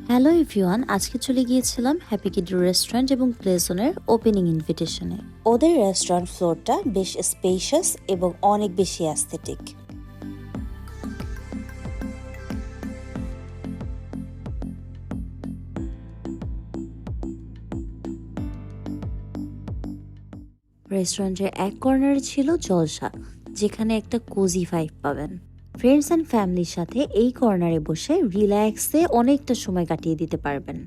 Hello everyone, আজকে চলে গিয়েছিলাম হ্যাপি কিড রেস্টুরেন্ট এবং প্লেজনের ওপেনিং ইনভিটেশনে। ওদের রেস্টুরেন্ট ফ্লোরটা বেশ স্পেশাস এবং অনেক বেশি অ্যাস্থেটিক। রেস্টুরেন্টের এক কর্নারে ছিল জলসা, যেখানে একটা কোজি ভাইব পাবেন। ফ্রেন্ডস অ্যান্ড ফ্যামিলির সাথে এই কর্নারে বসে রিল্যাক্সে অনেকটা সময় কাটিয়ে দিতে পারবেন।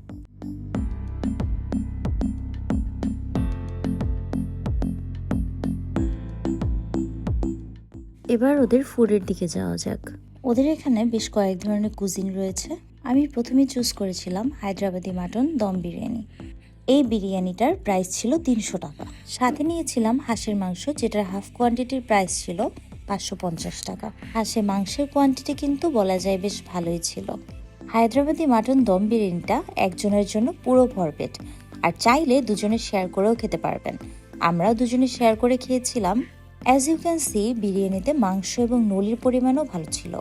এবার ওদের ফুডের দিকে যাওয়া যাক। ওদের এখানে বেশ কয়েক ধরনের কুজিন রয়েছে। আমি প্রথমে চুজ করেছিলাম হায়দ্রাবাদি মাটন দম বিরিয়ানি। এই বিরিয়ানিটার প্রাইস ছিল 300 টাকা। সাথে নিয়েছিলাম হাঁসের মাংস, যেটার হাফ কোয়ান্টিটির প্রাইস ছিল 550 টাকা। হাঁসের মাংসের কোয়ান্টিটি কিন্তু বলা যায় বেশ ভালোই ছিল। হায়দ্রাবাদি মাটন দম বিরিয়ানিটা একজনের জন্য পুরো ভরপেট, আর চাইলে দুজনে শেয়ার করেও খেতে পারবেন। আমরাও দুজনে শেয়ার করে খেয়েছিলাম। অ্যাজ ইউ ক্যান সি, বিরিয়ানিতে মাংস এবং নলির পরিমাণও ভালো ছিল।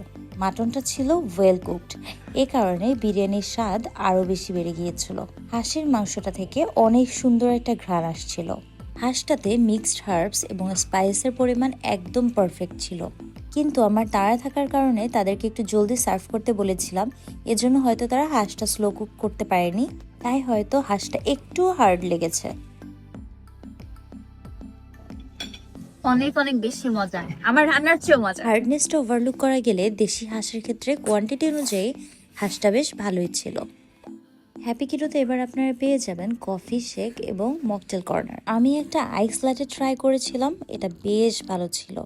মাটনটা ছিল ওয়েল কুকড, এ কারণে বিরিয়ানির স্বাদ আরও বেশি বেড়ে গিয়েছিল। হাঁসের মাংসটা থেকে অনেক সুন্দর একটা ঘ্রাণ আসছিল। হাঁসটাতে মিক্সড হার্বস এবং স্পাইসের পরিমাণ একদম পারফেক্ট ছিল। কিন্তু আমার তাড়া থাকার কারণে তাদেরকে একটু জলদি সার্ভ করতে বলেছিলাম, এজন্য হয়তো তারা হাঁসটা স্লো কুক করতে পারেনি, তাই হয়তো হাঁসটা একটু হার্ড লেগেছে। অনেক অনেক বেশি মজা, আমার রান্নার চেয়েও মজা। হার্ডনেসটা ওভারলুক করা গেলে দেশি হাঁসের ক্ষেত্রে কোয়ান্টিটি অনুযায়ী হাঁসটা বেশ ভালোই ছিল। হ্যাপি কিডোতে এবার আপনারা পেয়ে যাবেন কফি শেক এবং মকটেল কর্নার। আমি একটা আইস ল্যাটে ট্রাই করেছিলাম, এটা বেশ ভালো ছিল।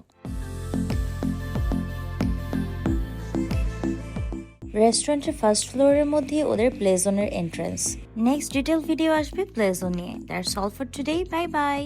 রেস্টুরেন্টের ফার্স্ট ফ্লোরের মধ্যে ওদের প্লেজনের এন্ট্রান্স। নেক্সট ডিটেল ভিডিও আসবে প্লেজন নিয়ে। That's all for today, bye bye.